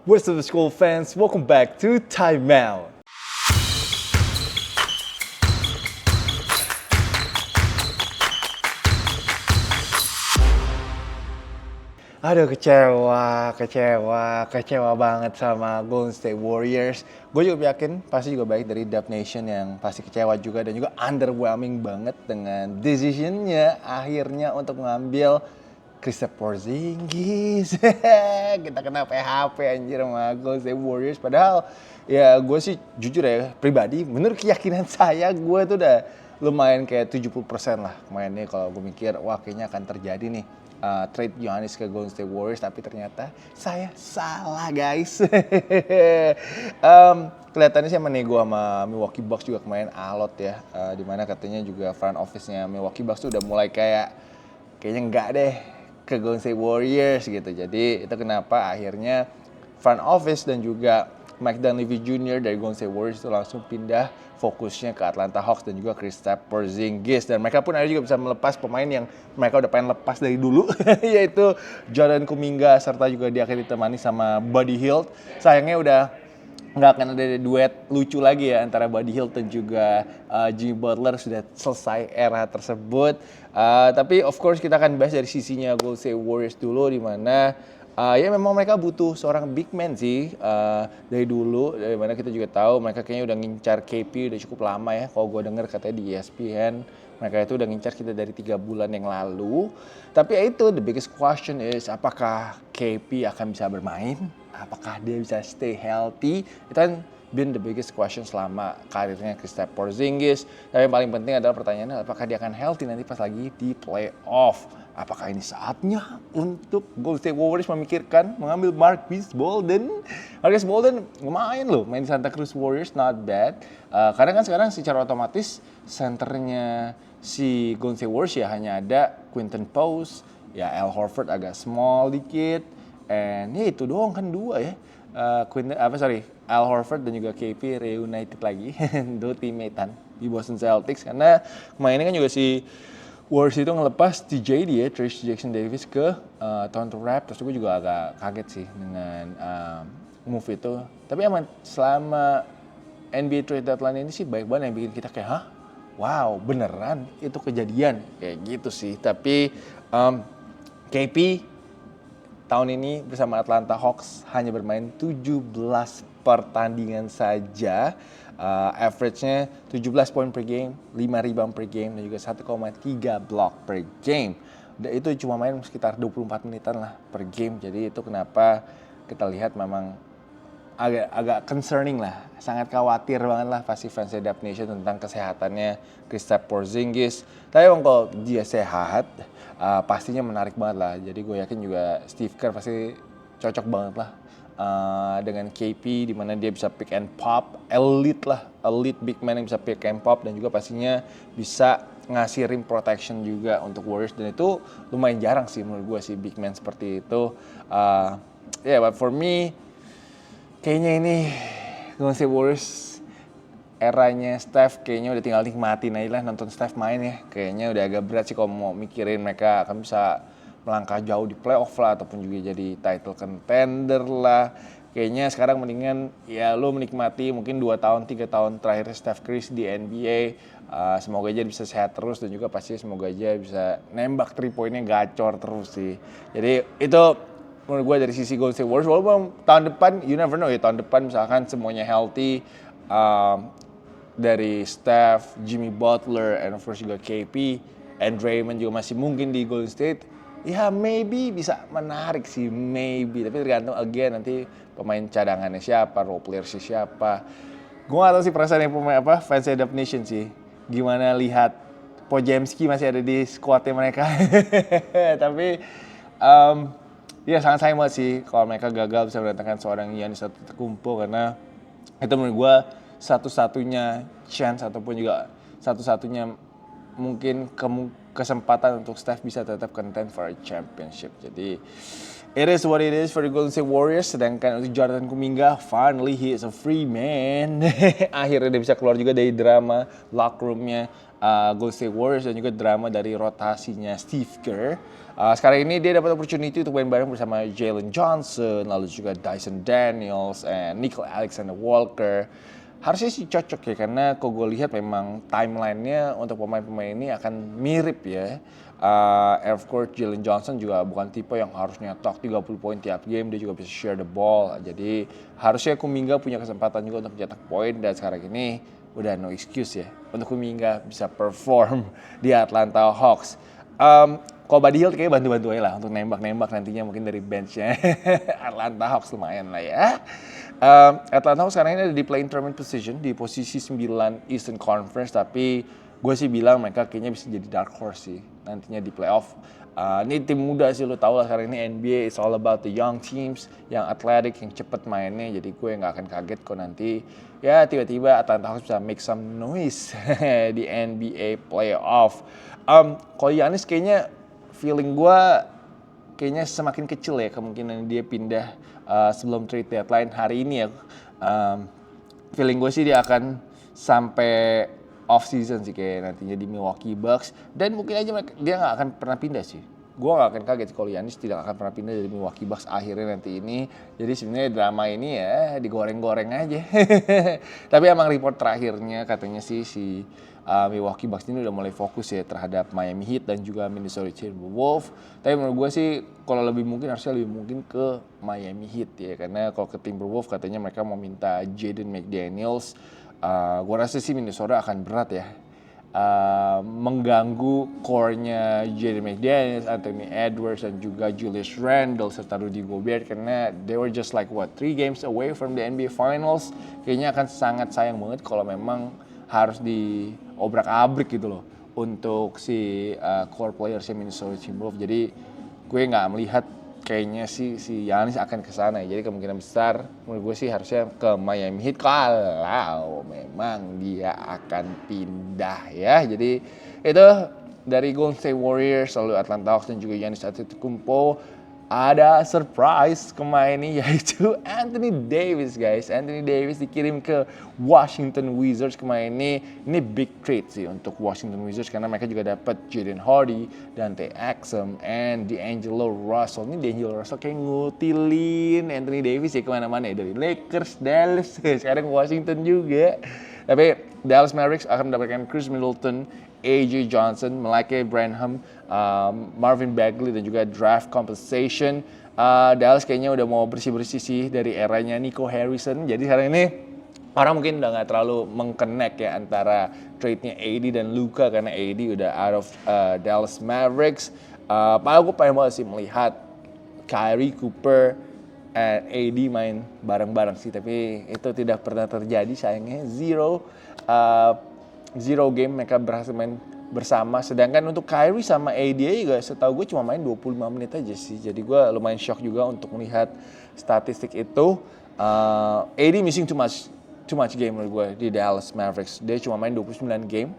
What's up, school fans? Welcome back to Time Out. Aduh, kecewa banget sama Golden State Warriors. Gue juga yakin pasti juga baik dari Dub Nation yang pasti kecewa juga dan juga underwhelming banget dengan decisionnya akhirnya untuk mengambil Kristaps Porzingis. Kita kena PHP anjir sama Golden State Warriors. Padahal ya gue sih jujur ya pribadi menurut keyakinan saya gue tuh udah lumayan kayak 70% lah mainnya kalau gue mikir wah kayaknya akan terjadi nih. Trade Giannis ke Golden State Warriors, tapi ternyata saya salah guys. Kelihatannya sih menego sama Milwaukee Bucks juga kemarin alot ya, dimana katanya juga front office-nya Milwaukee Bucks tuh udah mulai kayaknya enggak deh ke Golden State Warriors gitu. Jadi itu kenapa akhirnya front office dan juga Mike Dunleavy Jr. dari Golden State Warriors itu langsung pindah fokusnya ke Atlanta Hawks dan juga Kristaps Porzingis, dan mereka pun akhirnya juga bisa melepas pemain yang mereka udah pengen lepas dari dulu yaitu Jordan Kuminga, serta juga dia akan ditemani sama Buddy Hield. Sayangnya udah nggak akan ada duet lucu lagi ya antara Buddy Hield dan juga Jimmy Butler, sudah selesai era tersebut. Tapi of course kita akan bahas dari sisinya Golden State Warriors dulu, di mana ya memang mereka butuh seorang big man sih dari dulu, dari mana kita juga tahu mereka kayaknya udah ngincar KP udah cukup lama ya. Kalau gue denger katanya di ESPN mereka itu udah ngincar kita dari 3 bulan yang lalu. Tapi ya itu, the biggest question is apakah KP akan bisa bermain? Apakah dia bisa stay healthy? Itu kan been the biggest question selama karirnya Kristaps Porzingis. Tapi yang paling penting adalah pertanyaannya apakah dia akan healthy nanti pas lagi di playoff. Apakah ini saatnya untuk Golden State Warriors memikirkan mengambil Marcus Bolden? Marcus Bolden lumayan loh main di Santa Cruz Warriors, not bad. Karena kan sekarang secara otomatis centernya si Golden State Warriors ya hanya ada Quinton Post, ya Al Horford agak small dikit, and ya itu doang kan dua ya. Al Horford dan juga KP reunited lagi, dua teammatean di Boston Celtics, karena kemarin kan juga si Warriors itu ngelepas TJD ya, Trayce Jackson Davis ke Toronto Raptors. Gue juga agak kaget sih dengan move itu. Tapi emang selama NBA trade deadline ini sih baik banget yang bikin kita kayak, hah? Wow, beneran itu kejadian? Kayak gitu sih. Tapi KP tahun ini bersama Atlanta Hawks hanya bermain 17 pertandingan saja. Average-nya 17 poin per game, 5 rebound per game, dan juga 1,3 block per game. Dan itu cuma main sekitar 24 menitan lah per game. Jadi itu kenapa kita lihat memang agak concerning lah. Sangat khawatir banget lah pasti fans Dub Nation tentang kesehatannya Kristaps Porzingis. Tapi emang kalau dia sehat, pastinya menarik banget lah. Jadi gue yakin juga Steve Kerr pasti cocok banget lah dengan KP, di mana dia bisa pick and pop, elite big man yang bisa pick and pop, dan juga pastinya bisa ngasih rim protection juga untuk Warriors, dan itu lumayan jarang sih menurut gue sih big man seperti itu. But for me kayaknya ini Golden State Warriors eranya Steph kayaknya udah tinggal nikmatin aja lah nonton Steph main ya. Kayaknya udah agak berat sih kalau mau mikirin mereka akan bisa melangkah jauh di playoff lah, ataupun juga jadi title contender lah. Kayaknya sekarang mendingan ya lo menikmati mungkin 2 tahun 3 tahun terakhir Steph Curry di NBA. Semoga aja bisa sehat terus, dan juga pasti semoga aja bisa nembak 3 poinnya gacor terus sih. Jadi itu menurut gue dari sisi Golden State Warriors. Walaupun tahun depan you never know ya, tahun depan misalkan semuanya healthy, dari Steph, Jimmy Butler, and of course juga KP, and Draymond juga masih mungkin di Golden State, ya maybe bisa menarik sih, maybe. Tapi tergantung again nanti pemain cadangannya siapa, role player siapa. Gue gak tau sih perasaan yang pemain fans Dub Nation sih. Gimana lihat Podziemski masih ada di squadnya mereka. Tapi ya sangat sayang banget sih kalau mereka gagal bisa mendatangkan seorang Giannis Antetokounmpo, karena itu menurut gue satu-satunya chance ataupun juga satu-satunya mungkin kesempatan untuk Steph bisa tetap contend for a championship. Jadi It is what it is for the Golden State Warriors. Sedangkan untuk Jonathan Kuminga, finally he is a free man. Akhirnya dia bisa keluar juga dari drama locker roomnya Golden State Warriors dan juga drama dari rotasinya Steve Kerr. Sekarang ini dia dapat opportunity untuk main bareng bersama Jalen Johnson, lalu juga Dyson Daniels, and Nickel Alexander-Walker. Harusnya sih cocok ya, karena kalau gue lihat memang timelinenya untuk pemain-pemain ini akan mirip ya. Of course Jalen Johnson juga bukan tipe yang harus nyetok 30 poin tiap game, dia juga bisa share the ball. Jadi harusnya Kuminga punya kesempatan juga untuk mencetak poin, dan sekarang ini udah no excuse ya untuk Kuminga bisa perform di Atlanta Hawks. Kalau Buddy Hield kayaknya bantu-bantu aja lah untuk nembak-nembak nantinya mungkin dari benchnya. Atlanta Hawks lumayan lah ya. Atlanta Hawks sekarang ini ada di play-in tournament position di posisi 9 Eastern Conference, tapi gue sih bilang mereka kayaknya bisa jadi dark horse sih nantinya di playoff. Ini tim muda sih, lo tau lah sekarang ini NBA is all about the young teams, yang athletic, yang cepet mainnya. Jadi gue nggak akan kaget kok nanti ya tiba-tiba Atlanta Hawks bisa make some noise di NBA playoff. Kalau Giannis kayaknya feeling gue kayaknya semakin kecil ya kemungkinan dia pindah sebelum trade deadline hari ini ya. Feeling gue sih dia akan sampai off season sih kayak nantinya di Milwaukee Bucks, dan mungkin aja dia nggak akan pernah pindah sih. Gue nggak akan kaget kalau Giannis tidak akan pernah pindah dari Milwaukee Bucks akhirnya nanti ini. Jadi sebenarnya drama ini ya digoreng-goreng aja. Tapi emang report terakhirnya katanya sih si Milwaukee Bucks ini udah mulai fokus ya terhadap Miami Heat dan juga Minnesota Timberwolves. Tapi menurut gue sih kalau lebih mungkin harusnya lebih mungkin ke Miami Heat ya, karena kalau ke Timberwolves katanya mereka mau minta Jaden McDaniels. Gue rasa sih Minnesota akan berat ya mengganggu core-nya Jaden McDaniels, Anthony Edwards, dan juga Julius Randle serta Rudy Gobert, karena they were just like 3 games away from the NBA Finals. Kayaknya akan sangat sayang banget kalau memang harus diobrak-abrik gitu loh untuk si core players-nya Minnesota Timberwolves. Jadi gue nggak melihat kayaknya si Giannis akan ke sana. Jadi kemungkinan besar menurut gue sih harusnya ke Miami Heat kalau memang dia akan pindah ya. Jadi itu dari Golden State Warriors, lalu Atlanta Hawks dan juga Giannis Antetokounmpo. Ada surprise kemarin ini yaitu Anthony Davis guys. Anthony Davis dikirim ke Washington Wizards kemarin ini. Ini big trade sih untuk Washington Wizards karena mereka juga dapat Jaden Hardy, Dante Exum, and D'Angelo Russell. Ini D'Angelo Russell kayak ngutilin Anthony Davis ya kemana-mana ya, dari Lakers, Dallas, sekarang Washington juga. Tapi Dallas Mavericks akan mendapatkan Chris Middleton, AJ Johnson, Malachi Branham, Marvin Bagley, dan juga draft compensation. Dallas kayaknya udah mau bersih-bersih sih dari eranya Nico Harrison. Jadi sekarang ini orang mungkin udah gak terlalu meng-connect ya antara trade-nya AD dan Luka, karena AD udah out of Dallas Mavericks. Padahal gue pengen banget sih melihat Kyrie, Cooper, and AD main bareng-bareng sih, tapi itu tidak pernah terjadi sayangnya. Zero game mereka berhasil main bersama. Sedangkan untuk Kyrie sama AD juga setahu gue cuma main 25 menit aja sih. Jadi gue lumayan shock juga untuk melihat statistik itu. AD missing too much game menurut gue di Dallas Mavericks. Dia cuma main 29 game,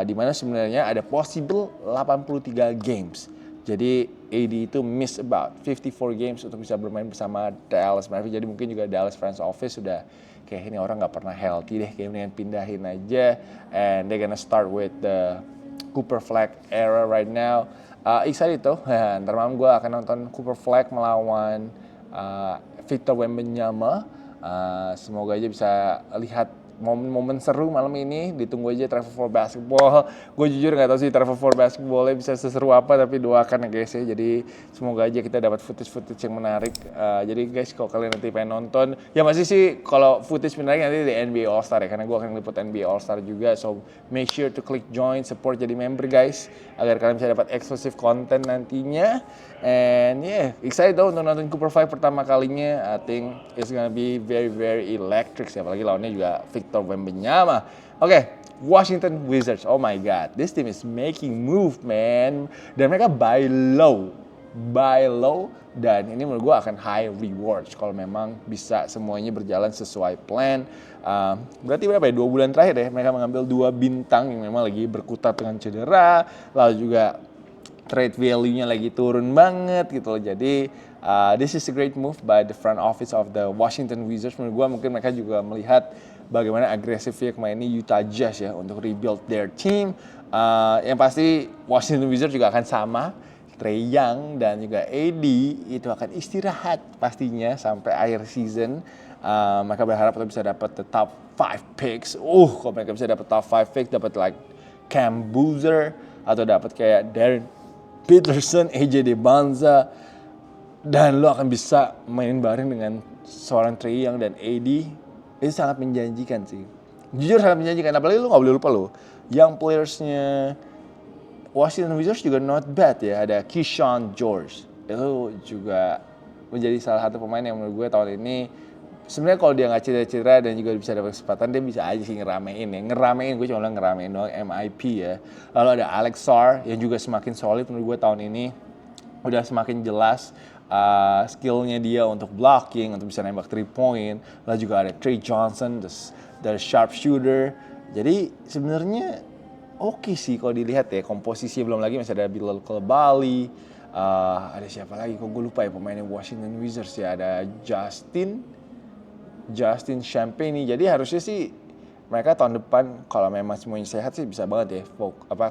di mana sebenarnya ada possible 83 games. Jadi AD itu miss about 54 games untuk bisa bermain bersama Dallas Mavericks. Jadi mungkin juga Dallas front office sudah kayak ini orang nggak pernah healthy deh, kayak mendingan pindahin aja. And they're gonna start with the Cooper Flag era right now. Excited tuh. Ntar malam gue akan nonton Cooper Flag melawan Victor Wembanyama. Semoga aja bisa lihat momen-momen seru malam ini. Ditunggu aja Travel for Basketball. Gue jujur gak tahu sih Travel for Basketballnya bisa seseru apa, tapi doakan ya guys ya. Jadi semoga aja kita dapat footage yang menarik. Jadi guys, kalau kalian nanti pengen nonton, ya masih sih kalau footage menarik nanti di NBA All Star ya, karena gue akan ngeliput NBA All Star juga. So make sure to click join, support jadi member guys, agar kalian bisa dapat eksklusif konten nantinya. And yeah, excited though untuk nonton Cooper Flag pertama kalinya. I think it's gonna be very very electric sih, apalagi lawannya juga Victor Wembanyama. Oke, Washington Wizards. Oh my god, this team is making move man. Dan mereka buy low, dan ini menurut gue akan high rewards kalau memang bisa semuanya berjalan sesuai plan. Berarti berapa ya, 2 bulan terakhir ya mereka mengambil 2 bintang yang memang lagi berkutat dengan cedera, lalu juga trade value-nya lagi turun banget gitu loh. Jadi this is a great move by the front office of the Washington Wizards. Menurut gue mungkin mereka juga melihat bagaimana agresifnya kemarin ini Utah Jazz ya untuk rebuild their team. Yang pasti Washington Wizards juga akan sama. Trae Young dan juga AD itu akan istirahat pastinya sampai akhir season. Mereka berharap bisa dapat the top 5 picks. Kalau mereka bisa dapat top 5 picks, dapat like Cam Boozer atau dapat kayak Darren Peterson, AJ DeBanza, dan lo akan bisa main bareng dengan seorang Trae Young dan AD. Itu sangat menjanjikan sih. Jujur sangat menjanjikan. Apalagi lo nggak boleh lupa lo, young players-nya Washington Wizards juga not bad ya. Ada Keyshawn George. Itu juga menjadi salah satu pemain yang menurut gue tahun ini sebenarnya kalau dia nggak cedera-cedera dan juga bisa dapat kesempatan, dia bisa aja sih ngeramein ya. Gue cuma bilang ngeramein doang, MIP ya. Lalu ada Alex Sarr yang juga semakin solid menurut gue tahun ini. Udah semakin jelas skillnya dia untuk blocking, untuk bisa nembak 3 point. Lalu juga ada Trey Johnson, the sharpshooter. Jadi sebenarnya oke sih kalau dilihat ya, komposisi belum lagi masih ada Bilal Coulibaly, ada siapa lagi kok gue lupa ya pemainnya Washington Wizards ya, ada Justin Champagne. Jadi harusnya sih mereka tahun depan kalau memang semuanya sehat sih bisa banget ya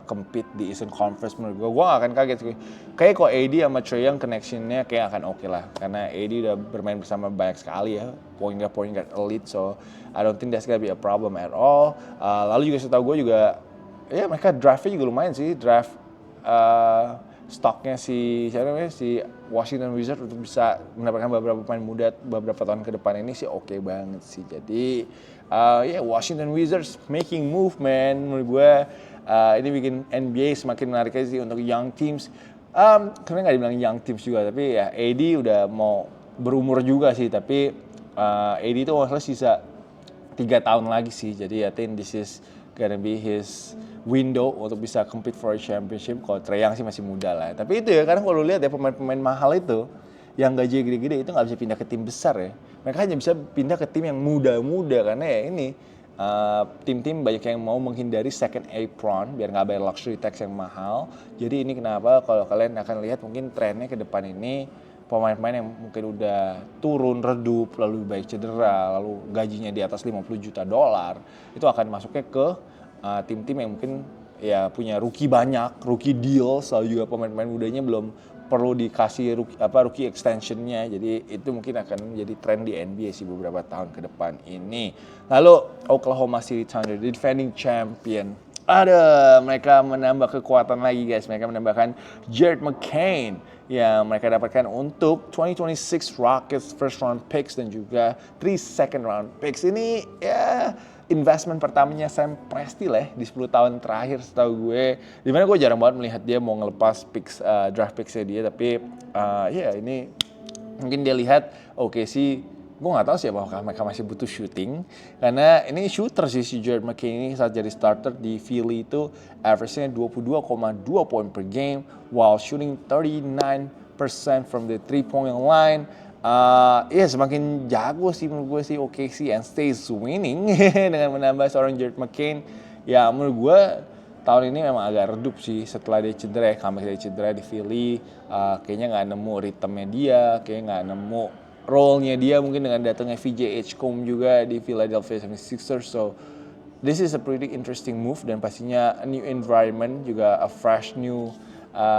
compete di Eastern Conference. Menurut gue gak akan kaget sih. Kayak kok AD sama Trae Young connectionnya kayak akan oke lah, karena AD udah bermain bersama banyak sekali ya point guard elite, so I don't think that's gonna be a problem at all. Lalu juga setahu gue juga ya mereka draftnya juga lumayan sih, draft stoknya si Washington Wizards untuk bisa mendapatkan beberapa pemain muda beberapa tahun ke depan ini sih oke banget sih. Jadi Washington Wizards making move man. Menurut gue ini bikin NBA semakin menarik aja sih untuk young teams. Karena nggak dibilang young teams juga, tapi ya AD udah mau berumur juga sih, tapi AD itu masalah sisa 3 tahun lagi sih. Jadi I think this is gonna be his window untuk bisa compete for a championship. Kalau Trae Young sih masih muda lah. Tapi itu ya, karena kalau lihat ya pemain-pemain mahal itu yang gaji gede-gede itu nggak bisa pindah ke tim besar ya. Mereka hanya bisa pindah ke tim yang muda-muda, karena ya ini tim-tim banyak yang mau menghindari second apron biar nggak bayar luxury tax yang mahal. Jadi ini kenapa kalau kalian akan lihat mungkin trennya ke depan ini pemain-pemain yang mungkin udah turun redup, lalu baik cedera, lalu gajinya di atas $50 juta, itu akan masuknya ke tim-tim yang mungkin ya punya rookie banyak, rookie deals, lalu juga pemain-pemain mudanya belum perlu dikasih rookie extensionnya. Jadi itu mungkin akan menjadi tren di NBA sih beberapa tahun ke depan ini. Lalu Oklahoma City Thunder, defending champion. Mereka menambah kekuatan lagi guys. Mereka menambahkan Jared McCain yang mereka dapatkan untuk 2026 Rockets first round picks dan juga 3 second round picks. Ini ya investment pertamanya Sam Presti lah di 10 tahun terakhir setahu gue. Dimana gue jarang banget melihat dia mau ngelepas picks, draft picksnya dia. Tapi ini mungkin dia lihat sih. Gue gak tahu sih apakah mereka masih butuh shooting, karena ini shooter sih si Jared McCain ini saat jadi starter di Philly itu average-nya 22,2 poin per game while shooting 39% from the 3-point line. Semakin jago sih menurut gue sih OKC and stays winning dengan menambah seorang Jared McCain. Ya menurut gue tahun ini memang agak redup sih setelah dia cedera, comeback dari cedera di Philly. Kayaknya gak nemu ritmenya dia, kayaknya gak nemu role-nya dia mungkin dengan datangnya VJ Edgecombe juga di Philadelphia 76ers. So this is a pretty interesting move dan pastinya a new environment, juga a fresh new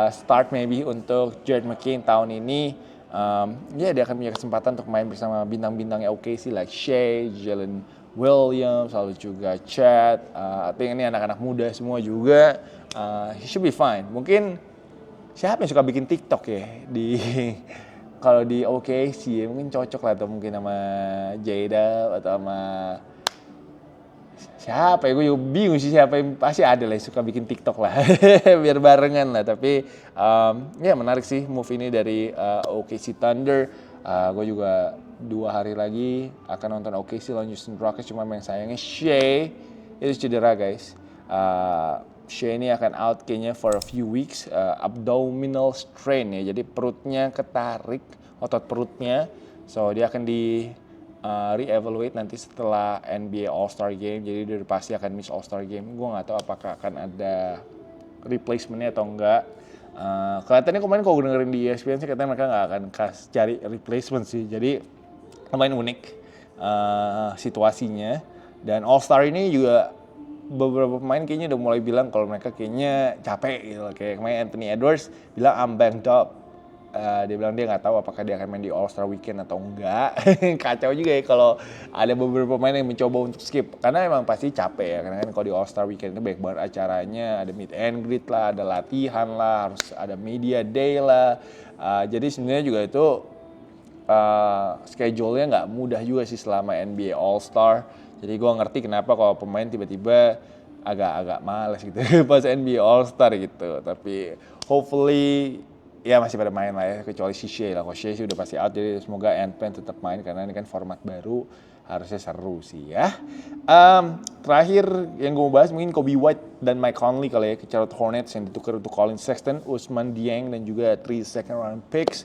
start maybe untuk Jared McCain tahun ini. Dia akan punya kesempatan untuk main bersama bintang-bintangnya OKC like Shea, Jalen Williams, lalu juga Chet. Artinya ini anak-anak muda semua juga. He should be fine. Mungkin siapa yang suka bikin TikTok ya di kalau di OKC ya, mungkin cocok lah, atau mungkin sama Jada atau sama siapa ya, gue juga bingung sih siapa, yang pasti ada lah yang suka bikin TikTok lah biar barengan lah. Tapi menarik sih move ini dari OKC Thunder. Gue juga 2 hari lagi akan nonton OKC lawan Houston Rockets, cuma yang sayangnya Shea itu cedera guys. Shea ini akan out kayaknya for a few weeks, abdominal strain ya, jadi perutnya ketarik, otot perutnya, so dia akan di re-evaluate nanti setelah NBA All-Star Game, jadi dia pasti akan miss All-Star Game. Gue nggak tahu apakah akan ada replacementnya atau enggak. Kelihatannya kemarin kalau gue dengerin di ESPN sih katanya mereka nggak akan cari replacement sih. Jadi lumayan unik situasinya. Dan All Star ini juga beberapa pemain kayaknya udah mulai bilang kalau mereka kayaknya capek gitu. Kayak kemarin Anthony Edwards bilang I'm banged up. Dia bilang dia nggak tahu apakah dia akan main di All Star Weekend atau enggak. Kacau juga ya kalau ada beberapa pemain yang mencoba untuk skip. Karena emang pasti capek ya. Karena kan kalau di All Star Weekend itu banyak banget acaranya. Ada meet and greet lah, ada latihan lah, harus ada media day lah. Jadi sebenarnya juga itu schedule-nya nggak mudah juga sih selama NBA All Star. Jadi gue ngerti kenapa kalau pemain tiba-tiba agak males gitu pas NBA All Star gitu. Tapi hopefully ya masih pada main lah ya, kecuali si Shea lah. Kalau Shea sih udah pasti out, jadi semoga Ant-Man tetap main karena ini kan format baru, harusnya seru sih ya. Terakhir yang gue mau bahas mungkin Kobe White dan Mike Conley kali ya ke Charlotte Hornets yang ditukar untuk Colin Sexton, Ousmane Dieng dan juga 3 second round picks.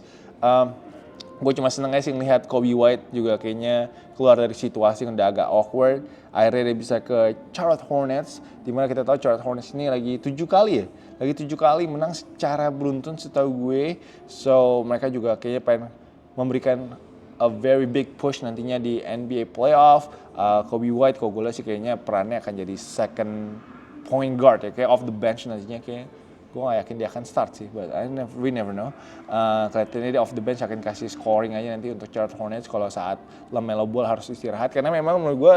Gue cuma seneng aja sih ngelihat Kobe White juga kayaknya keluar dari situasi yang udah agak awkward. Akhirnya dia bisa ke Charlotte Hornets, dimana kita tahu Charlotte Hornets ini lagi 7 kali ya. Lagi 7 kali menang secara beruntun setahu gue. So mereka juga kayaknya pengen memberikan a very big push nantinya di NBA playoff. Kobe White kalau gue lihat sih kayaknya perannya akan jadi second point guard ya. Kayak off the bench nantinya kayak. Gue gak yakin dia akan start sih, but we never know. Kelihatannya dia off the bench akan kasih scoring aja nanti untuk Charlotte Hornets kalau saat LaMelo Ball harus istirahat. Karena memang menurut gue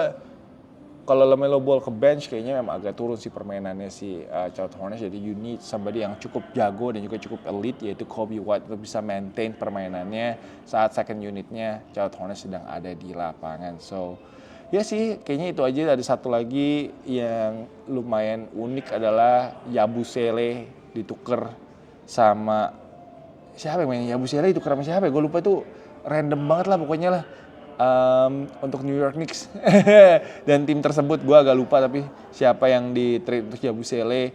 kalau LaMelo Ball ke bench kayaknya memang agak turun sih permainannya si Charlotte Hornets. Jadi you need somebody yang cukup jago dan juga cukup elite, yaitu Kobe White untuk bisa maintain permainannya saat second unitnya Charlotte Hornets sedang ada di lapangan. So ya sih, kayaknya itu aja. Ada satu lagi yang lumayan unik adalah Yabusele ditukar sama siapa yang main Yabusele ditukar sama siapa ya? Gue lupa, itu random banget lah pokoknya lah. Untuk New York Knicks dan tim tersebut gue agak lupa tapi siapa yang di trade untuk Yabusele.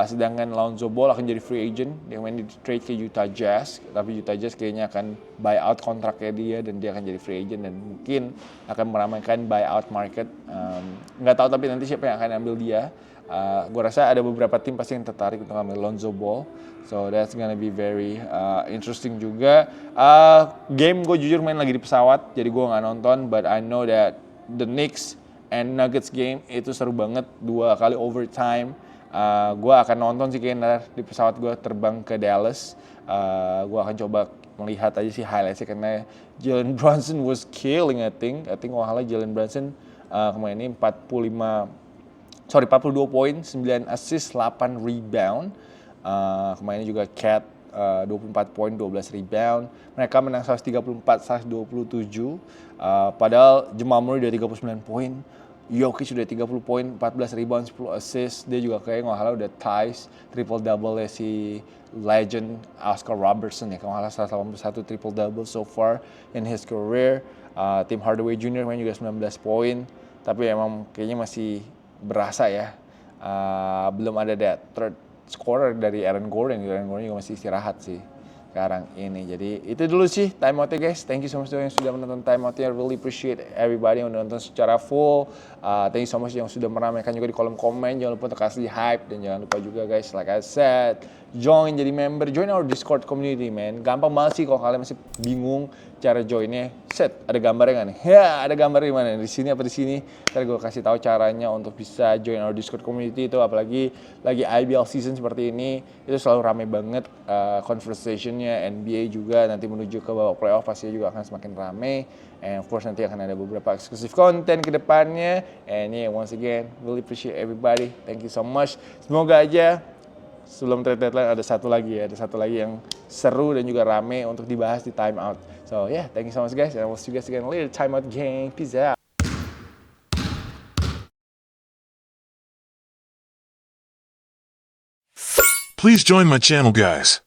Sedangkan Lonzo Ball akan jadi free agent, dia main di trade ke Utah Jazz, tapi Utah Jazz kayaknya akan buy out kontraknya dia dan dia akan jadi free agent dan mungkin akan meramaikan buyout market. Nggak tahu tapi nanti siapa yang akan ambil dia. Gue rasa ada beberapa tim pasti yang tertarik untuk ambil Lonzo Ball. So that's gonna be very interesting juga. Game gue jujur main lagi di pesawat, jadi gue nggak nonton. But I know that the Knicks and Nuggets game itu seru banget, 2 kali overtime. Gue akan nonton sih kayaknya di pesawat gue terbang ke Dallas. Gue akan coba melihat aja sih highlightsnya karena Jalen Brunson was killing I think wahala Jalen Brunson kemarin ini 42 poin, 9 assist, 8 rebound. Kemarin juga Cat 24 poin, 12 rebound. Mereka menang 134-127. Padahal Jamal Murray udah 39 poin. Jokic sudah 30 poin, 14 rebound, 10 assist. Dia juga kayak nggak salah udah ties triple-double si legend Oscar Robertson ya. Kalau nggak salah 181 triple-double so far in his career. Tim Hardaway Jr. main juga 19 poin. Tapi emang kayaknya masih berasa ya. Belum ada third scorer dari Aaron Gordon juga masih istirahat sih sekarang ini. Jadi itu dulu sih time out-nya guys. Thank you so much yang sudah menonton time out-nya. Really appreciate everybody yang udah nonton secara full. Thank you so much yang sudah meramaikan juga di kolom komen. Jangan lupa untuk kasih hype dan jangan lupa juga guys, like I said, join jadi member, join our Discord community man. Gampang banget sih kalau kalian masih bingung cara joinnya. Set, ada gambarnya nggak nih? Ya, ada gambar di mana? Di sini apa di sini? Ntar gue kasih tahu caranya untuk bisa join our Discord community itu, apalagi lagi IBL season seperti ini, itu selalu rame banget conversationnya. NBA juga nanti menuju ke babak playoff pasti juga akan semakin rame. And of course nanti akan ada beberapa eksklusif konten ke depannya. And yeah, once again, really appreciate everybody. Thank you so much. Semoga aja sebelum trade deadline ada satu lagi yang seru dan juga rame untuk dibahas di time out. So yeah, thank you so much guys, and we'll see you guys again later. Time out gang, peace out. Please join my channel, guys.